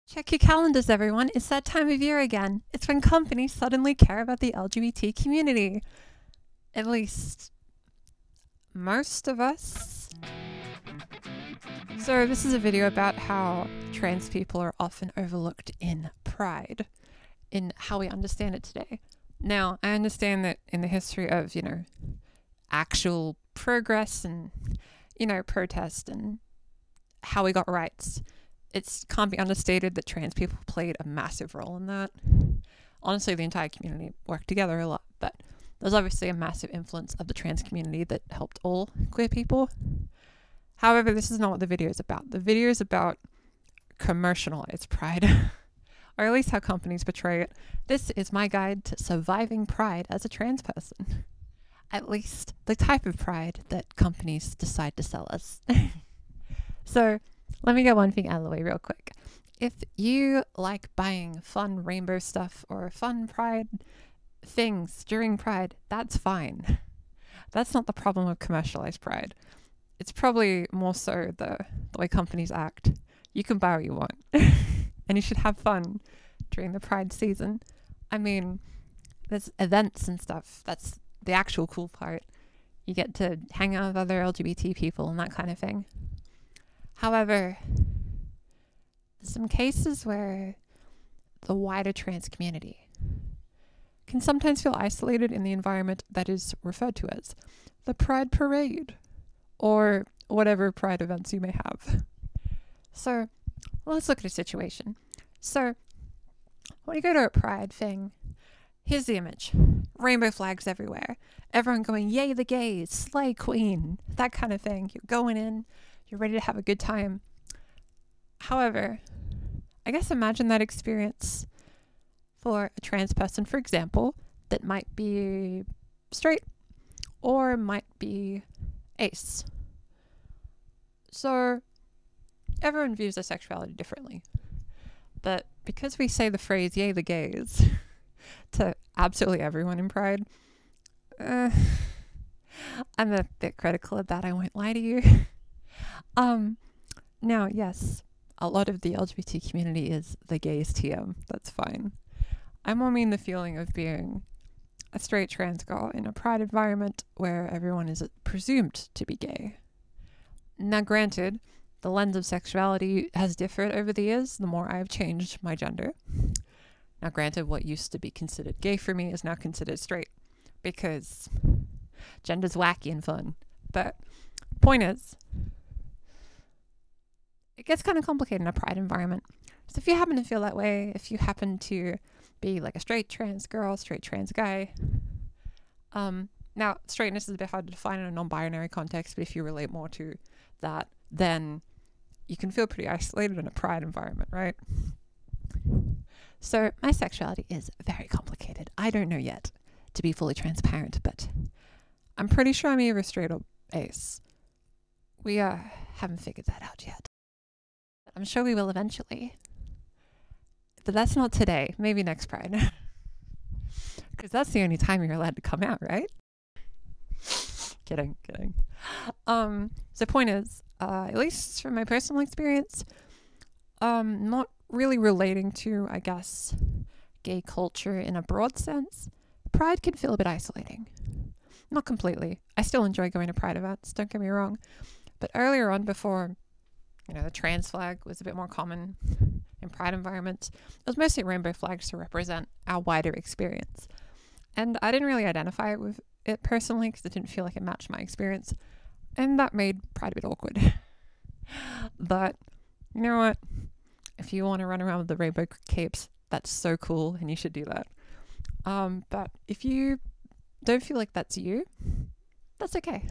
Check your calendars, everyone. It's that time of year again. It's when companies suddenly care about the LGBT community. At least, most of us. So this is a video about how trans people are often overlooked in Pride, in how we understand it today. Now, I understand that in the history of, actual progress and, protest and how we got rights, it can't be understated that trans people played a massive role in that. Honestly, the entire community worked together a lot, but there's obviously a massive influence of the trans community that helped all queer people. However, this is not what the video is about. The video is about commercialized pride, or at least how companies portray it. This is my guide to surviving pride as a trans person. At least the type of pride that companies decide to sell us. So let me get one thing out of the way real quick. If you like buying fun rainbow stuff or fun pride things during Pride, that's fine. That's not the problem with commercialized pride. It's probably more so the way companies act. You can buy what you want and you should have fun during the Pride season. I mean, there's events and stuff. That's the actual cool part. You get to hang out with other LGBT people and that kind of thing. However, there's some cases where the wider trans community can sometimes feel isolated in the environment that is referred to as the Pride Parade, or whatever pride events you may have. So let's look at a situation. So when you go to a pride thing, here's the image. Rainbow flags everywhere. Everyone going, yay the gays, slay queen, that kind of thing. You're going in, you're ready to have a good time. However, I guess imagine that experience for a trans person, for example, that might be straight or might be ACE. So everyone views their sexuality differently. But because we say the phrase, yay the gays, to absolutely everyone in Pride, I'm a bit critical of that, I won't lie to you. Now, yes, a lot of the LGBT community is the gays TM. That's fine. I more mean the feeling of being a straight trans girl in a pride environment where everyone is presumed to be gay. Now, granted, the lens of sexuality has differed over the years the more I've changed my gender. Now, granted, what used to be considered gay for me is now considered straight because gender's wacky and fun. But point is, it gets kind of complicated in a pride environment. So if you happen to feel that way, if you happen to be like a straight trans girl, straight trans guy, now straightness is a bit hard to define in a non-binary context, but if you relate more to that, then you can feel pretty isolated in a pride environment, right? So my sexuality is very complicated. I don't know yet, to be fully transparent, but I'm pretty sure I'm either straight or ace. We haven't figured that out yet. I'm sure we will eventually. But that's not today. Maybe next Pride. Because that's the only time you're allowed to come out, right? Kidding. So point is, at least from my personal experience, not really relating to, I guess, gay culture in a broad sense, Pride can feel a bit isolating. Not completely. I still enjoy going to Pride events, don't get me wrong. But earlier on, before the trans flag was a bit more common in pride environments, it was mostly rainbow flags to represent our wider experience. And I didn't really identify with it personally because it didn't feel like it matched my experience. And that made pride a bit awkward. But you know what? If you want to run around with the rainbow capes, that's so cool and you should do that. But if you don't feel like that's you, that's okay.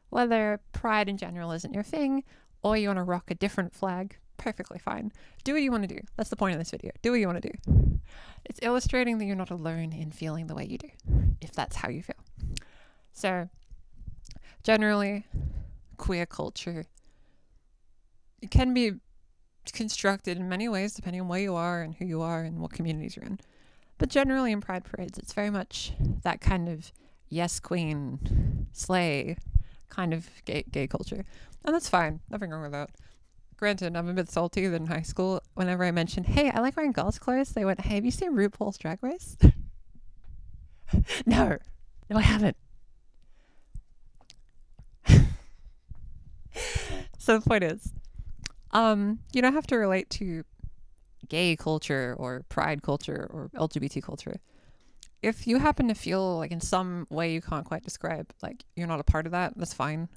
Whether pride in general isn't your thing, or you want to rock a different flag, perfectly fine. Do what you want to do. That's the point of this video. Do what you want to do. It's illustrating that you're not alone in feeling the way you do, if that's how you feel. So, generally, queer culture, it can be constructed in many ways depending on where you are and who you are and what communities you're in. But generally in pride parades, it's very much that kind of yes queen, slay kind of gay culture. And that's fine. Nothing wrong with that. Granted, I'm a bit salty that in high school, whenever I mentioned, hey, I like wearing girls' clothes, they went, hey, have you seen RuPaul's Drag Race? No, I haven't. So the point is, you don't have to relate to gay culture or pride culture or LGBT culture. If you happen to feel like in some way you can't quite describe, like you're not a part of that, that's fine.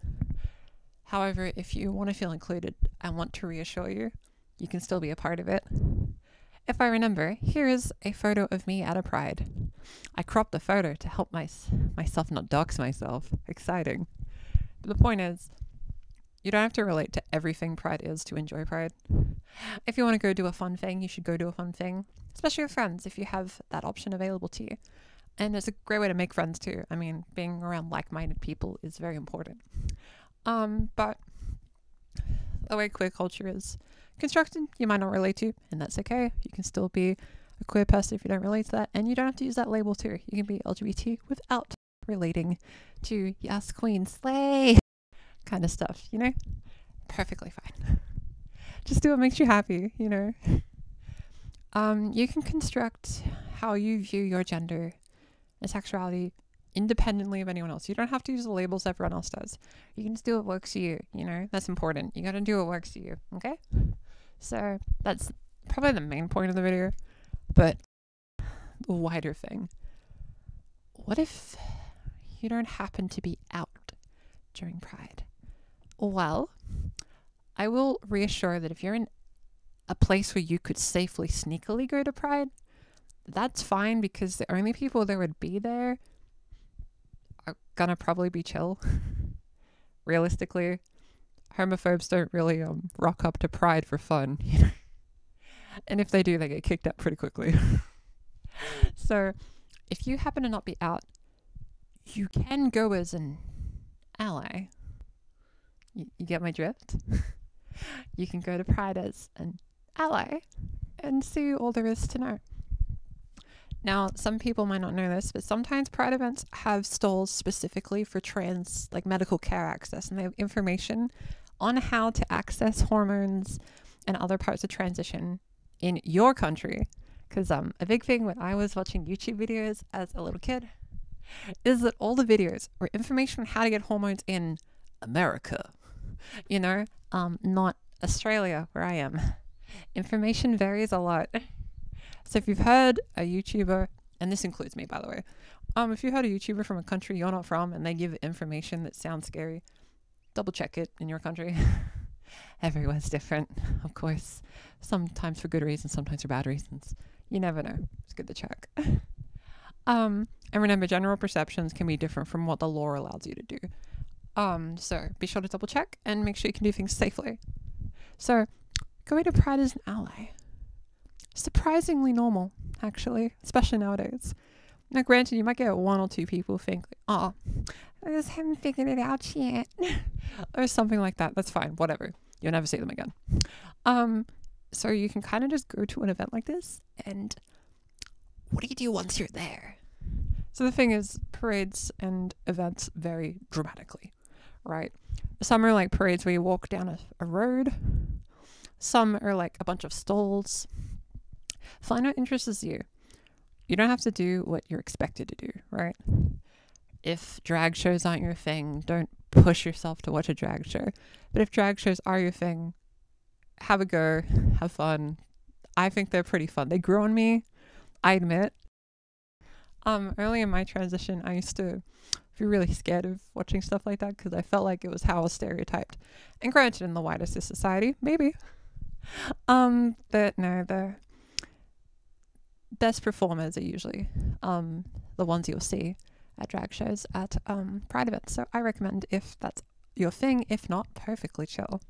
However, if you want to feel included, I want to reassure you, you can still be a part of it. If I remember, here is a photo of me at a pride. I cropped the photo to help myself not dox myself. Exciting. But the point is, you don't have to relate to everything pride is to enjoy pride. If you want to go do a fun thing, you should go do a fun thing, especially with friends if you have that option available to you. And it's a great way to make friends too. I mean, being around like-minded people is very important. But the way queer culture is constructed, you might not relate to, and that's okay. You can still be a queer person if you don't relate to that, and you don't have to use that label too. You can be LGBT without relating to yes, queen, slay kind of stuff, you know? Perfectly fine. Just do what makes you happy, you know? You can construct how you view your gender and sexuality independently of anyone else. You don't have to use the labels everyone else does. You can just do what works for you, you know? That's important. You gotta do what works for you, okay? So that's probably the main point of the video, but the wider thing. What if you don't happen to be out during Pride? Well, I will reassure that if you're in a place where you could safely sneakily go to Pride, that's fine, because the only people that would be there are gonna probably be chill. Realistically, homophobes don't really rock up to Pride for fun, you know? And if they do, they get kicked out pretty quickly. So if you happen to not be out, you can go as an ally. You get my drift? You can go to Pride as an ally and see all there is to know. Now, some people might not know this, but sometimes Pride events have stalls specifically for trans, like medical care access, and they have information on how to access hormones and other parts of transition in your country. Because a big thing when I was watching YouTube videos as a little kid is that all the videos were information on how to get hormones in America, you know, not Australia where I am. Information varies a lot. So if you've heard a YouTuber, and this includes me, by the way, if you heard a YouTuber from a country you're not from and they give information that sounds scary, double check it in your country. Everyone's different, of course. Sometimes for good reasons, sometimes for bad reasons. You never know. It's good to check. And remember, general perceptions can be different from what the law allows you to do. So be sure to double check and make sure you can do things safely. So going to Pride as an ally. Surprisingly normal, actually, especially nowadays. Now, granted, you might get one or two people think, oh, I just haven't figured it out yet. Or something like that. That's fine. Whatever. You'll never see them again. So you can kind of just go to an event like this, and what do you do once you're there? So the thing is, parades and events vary dramatically, right? Some are like parades where you walk down a road. Some are like a bunch of stalls. Find what interests you. You don't have to do what you're expected to do, right? If drag shows aren't your thing, don't push yourself to watch a drag show. But if drag shows are your thing, have a go, have fun. I think they're pretty fun. They grew on me, I admit. Early in my transition, I used to be really scared of watching stuff like that because I felt like it was how I was stereotyped. And granted, in the widest of society, maybe. But no, the best performers are usually the ones you'll see at drag shows at Pride events. So I recommend, if that's your thing. If not, perfectly chill.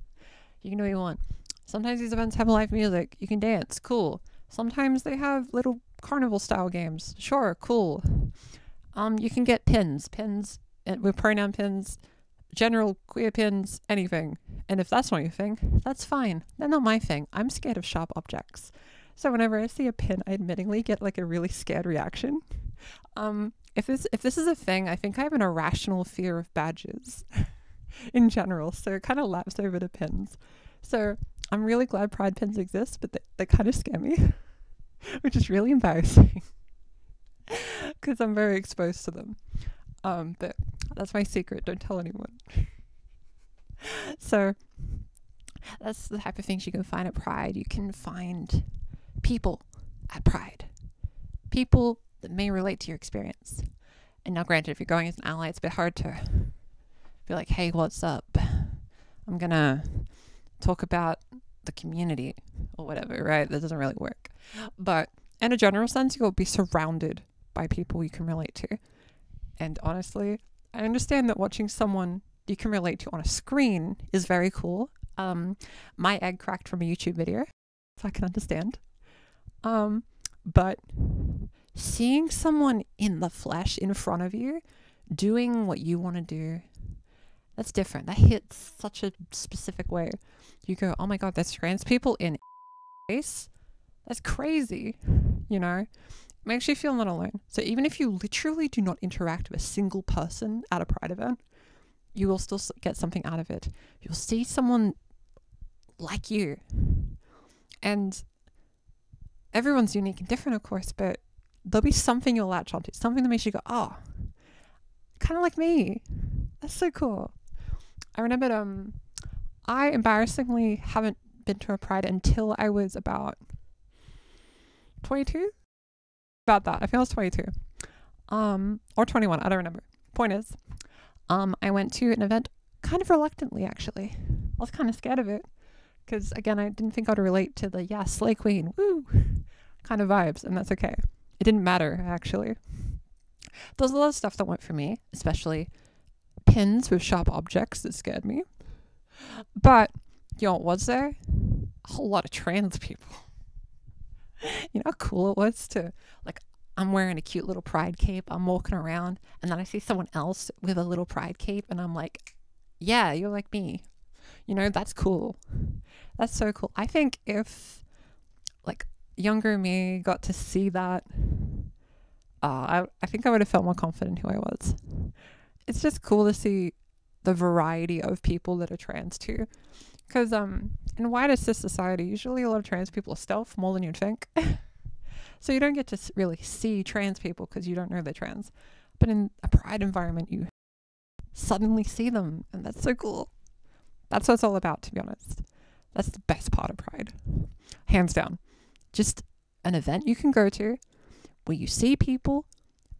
You can do what you want. Sometimes these events have live music. You can dance. Cool. Sometimes they have little carnival style games. Sure, cool. You can get pins with pronoun pins, general queer pins, anything. And if that's not your thing, that's fine. They're not my thing. I'm scared of sharp objects. So whenever I see a pin, I admittingly get like a really scared reaction. If this is a thing, I think I have an irrational fear of badges in general. So it kind of laps over to pins. So I'm really glad pride pins exist, but they kind of scare me, which is really embarrassing because I'm very exposed to them. But that's my secret. Don't tell anyone. So that's the type of things you can find at Pride. You can find people at Pride. People that may relate to your experience. And now granted, if you're going as an ally, it's a bit hard to be like, hey, what's up? I'm going to talk about the community or whatever, right? That doesn't really work. But in a general sense, you'll be surrounded by people you can relate to. And honestly, I understand that watching someone you can relate to on a screen is very cool. My egg cracked from a YouTube video, so I can understand. But seeing someone in the flesh in front of you doing what you want to do, that's different. That hits such a specific way. You go, oh my God, there's trans people in space? That's crazy, you know? Makes you feel not alone. So even if you literally do not interact with a single person at a Pride event, you will still get something out of it. You'll see someone like you. And everyone's unique and different, of course, but there'll be something you'll latch onto, something that makes you go, oh, kind of like me. That's so cool. I remember I embarrassingly haven't been to a Pride until I was about 22. About that. I think I was 22. Or 21. I don't remember. Point is, I went to an event kind of reluctantly, actually. I was kind of scared of it because, again, I didn't think I'd relate to the, yeah, slay queen, woo, kind of vibes, and that's okay. It didn't matter, actually. There's a lot of stuff that went for me, especially pins with sharp objects that scared me. But, you know what was there? A whole lot of trans people. You know how cool it was to, like, I'm wearing a cute little pride cape, I'm walking around, and then I see someone else with a little pride cape, and I'm like, yeah, you're like me. You know, that's cool. That's so cool. I think if, like, younger me got to see that, I think I would have felt more confident in who I was. It's just cool to see the variety of people that are trans too. Because in wider cis society, usually a lot of trans people are stealth more than you'd think. So you don't get to really see trans people because you don't know they're trans. But in a Pride environment, you suddenly see them, and that's so cool. That's what it's all about, to be honest. That's the best part of Pride. Hands down. Just an event you can go to where you see people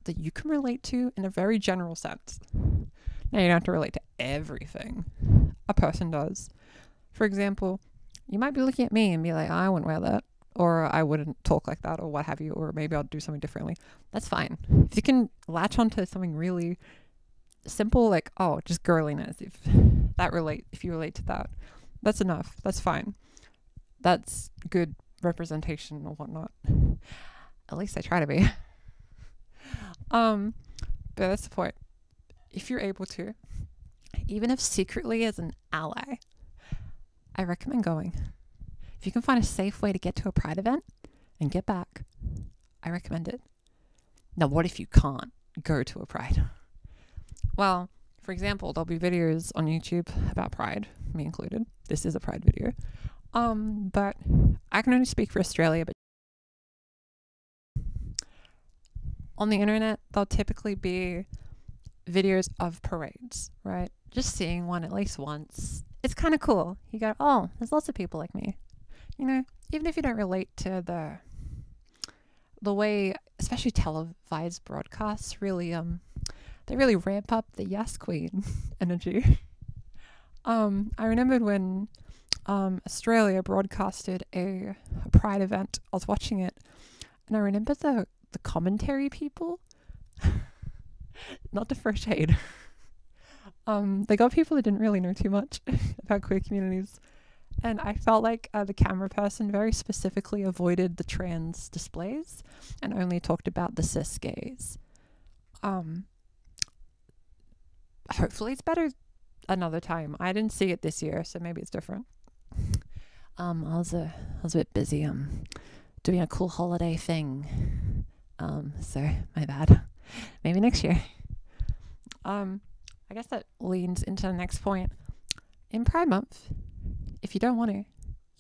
that you can relate to in a very general sense. Now, you don't have to relate to everything a person does. For example, you might be looking at me and be like, I wouldn't wear that, or I wouldn't talk like that, or what have you, or maybe I'll do something differently. That's fine. If you can latch onto something really simple, like, oh, just girliness, if you relate to that, that's enough. That's fine. That's good representation or whatnot. At least I try to be. But that's the point. If you're able to, even if secretly as an ally, I recommend going. If you can find a safe way to get to a Pride event and get back, I recommend it. Now, what if you can't go to a Pride? Well, for example, there'll be videos on YouTube about Pride, me included. This is a Pride video. But I can only speak for Australia, but on the internet, there'll typically be videos of parades, right? Just seeing one at least once. It's kind of cool. You go, oh, there's lots of people like me. You know, even if you don't relate to the way, especially televised broadcasts, really, they really ramp up the yes queen energy. I remembered when Australia broadcasted a Pride event. I was watching it, and I remember the commentary people. Not to throw shade. They got people that didn't really know too much about queer communities, and I felt like the camera person very specifically avoided the trans displays and only talked about the cis gays. Hopefully it's better another time. I didn't see it this year, so maybe it's different. I was a bit busy doing a cool holiday thing. So my bad. Maybe next year. I guess that leans into the next point. In Pride Month, if you don't want to,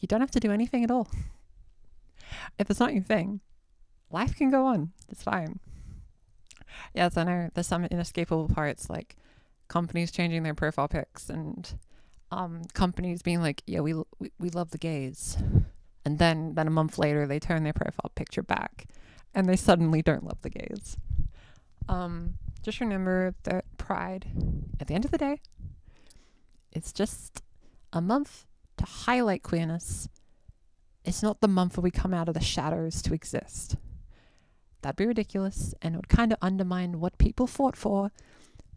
You don't have to do anything at all. If it's not your thing, life can go on. It's fine. Yes, I know there's some inescapable parts, like companies changing their profile pics and companies being like, yeah, we love the gays. And then a month later, they turn their profile picture back and they suddenly don't love the gays. Just remember that Pride, at the end of the day, it's just a month to highlight queerness. It's not the month where we come out of the shadows to exist. That'd be ridiculous, and it would kind of undermine what people fought for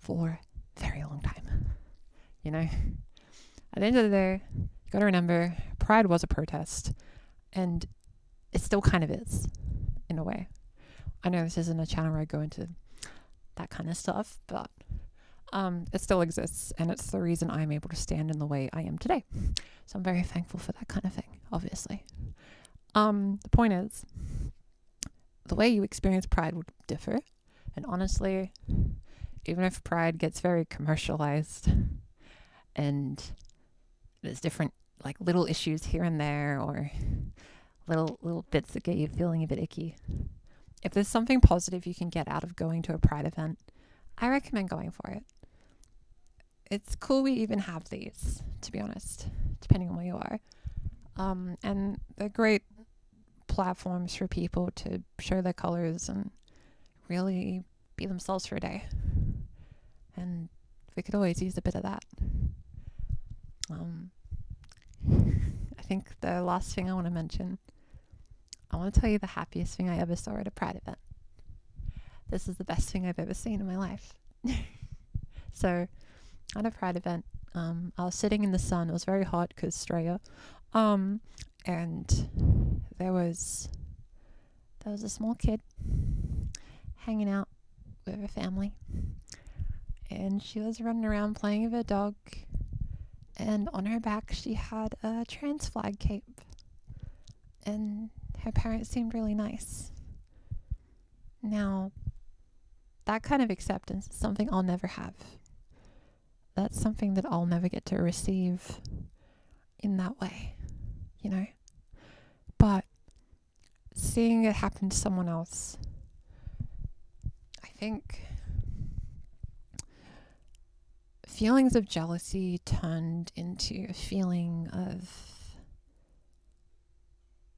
a very long time. You know? At the end of the day, you gotta remember, Pride was a protest, and it still kind of is, in a way. I know this isn't a channel where I go into that kind of stuff, but it still exists, and it's the reason I'm able to stand in the way I am today. So I'm very thankful for that kind of thing, obviously. The point is, the way you experience Pride would differ, and honestly, even if Pride gets very commercialized and there's different like little issues here and there, or little bits that get you feeling a bit icky, if there's something positive you can get out of going to a Pride event, I recommend going for it. It's cool we even have these, to be honest, depending on where you are. And they're great platforms for people to show their colors and really be themselves for a day. And we could always use a bit of that. I think the last thing I want to mention, I want to tell you the happiest thing I ever saw at a Pride event. This is the best thing I've ever seen in my life. So, at a Pride event, I was sitting in the sun. It was very hot because Australia. And there was a small kid hanging out with her family. And she was running around playing with her dog. And on her back, she had a trans flag cape. And her parents seemed really nice. Now, that kind of acceptance is something I'll never have. That's something that I'll never get to receive in that way, you know? But seeing it happen to someone else, I think feelings of jealousy turned into a feeling of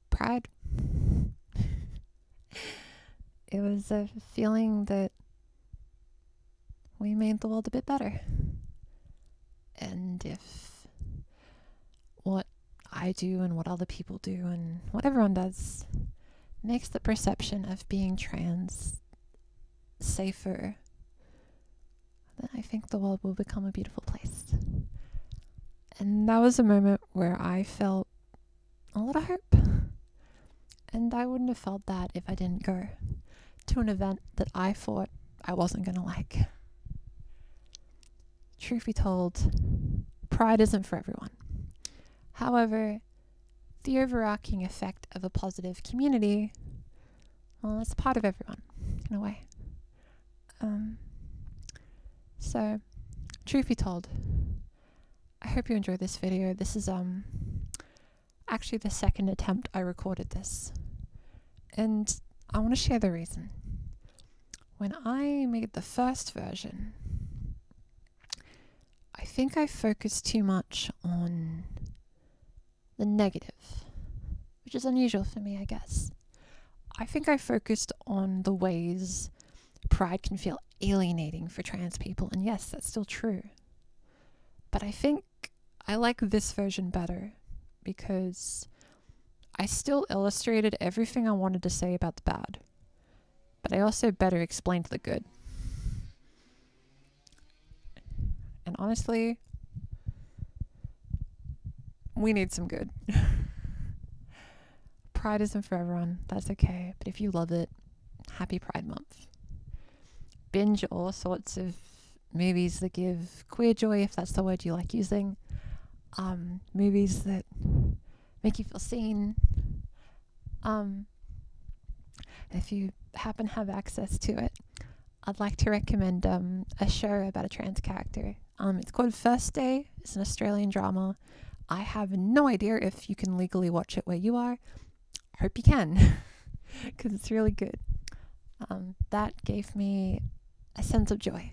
pride. It was a feeling that we made the world a bit better. And if what I do and what other people do and what everyone does makes the perception of being trans safer, then I think the world will become a beautiful place. And that was a moment where I felt a lot of hope. And I wouldn't have felt that if I didn't go to an event that I thought I wasn't going to like. Truth be told, Pride isn't for everyone. However, the overarching effect of a positive community, well, it's part of everyone, in a way. So, truth be told, I hope you enjoyed this video. This is actually the second attempt I recorded this. And I want to share the reason. When I made the first version, I think I focused too much on the negative, which is unusual for me, I guess. I think I focused on the ways Pride can feel alienating for trans people, and yes, that's still true. But I think I like this version better because I still illustrated everything I wanted to say about the bad, but I also better explained the good. And honestly, we need some good. Pride isn't for everyone, that's okay. But if you love it, happy Pride Month. Binge all sorts of movies that give queer joy, if that's the word you like using. Movies that make you feel seen. If you happen to have access to it, I'd like to recommend a show about a trans character. It's called First Day. It's an Australian drama. I have no idea if you can legally watch it where you are. Hope you can, because it's really good. That gave me a sense of joy,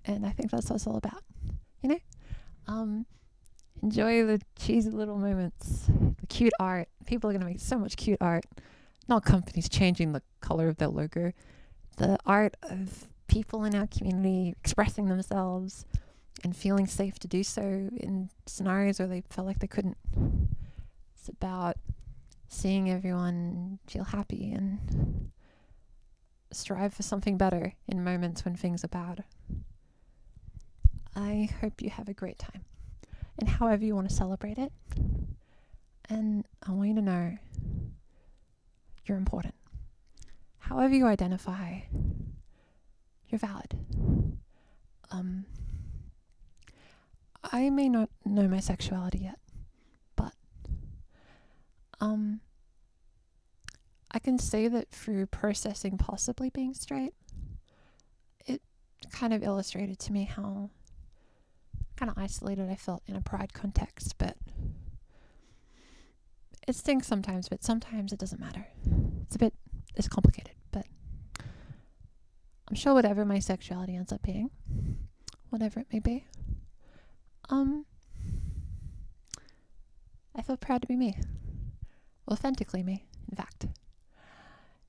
and I think that's what it's all about, you know? Enjoy the cheesy little moments, the cute art. People are going to make so much cute art. Not companies changing the color of their logo. The art of people in our community expressing themselves and feeling safe to do so in scenarios where they felt like they couldn't. It's about seeing everyone feel happy and strive for something better in moments when things are bad. I hope you have a great time, and however you want to celebrate it. And I want you to know you're important. However you identify, you're valid. I may not know my sexuality yet, but I can say that through processing possibly being straight, it kind of illustrated to me how kind of isolated I felt in a pride context, but it stings sometimes, but sometimes it doesn't matter. It's complicated, but I'm sure whatever my sexuality ends up being, whatever it may be, I feel proud to be me. Authentically me, in fact.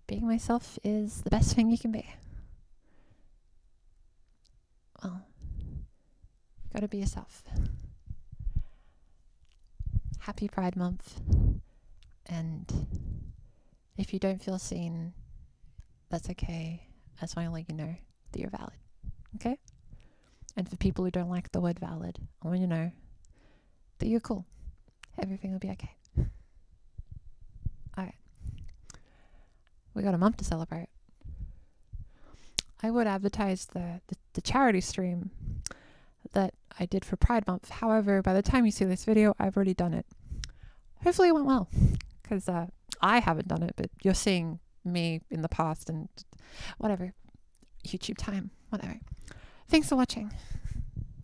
Being myself is the best thing you can be. Well, gotta be yourself. Happy Pride Month. And if you don't feel seen, that's okay. I just want to let you know that you're valid. Okay? And for people who don't like the word valid, I want you to know that you're cool. Everything will be okay. Alright. We got a month to celebrate. I would advertise the charity stream that I did for Pride Month. However, by the time you see this video, I've already done it. Hopefully it went well, because I haven't done it, but you're seeing me in the past and whatever. YouTube time, whatever. Thanks for watching.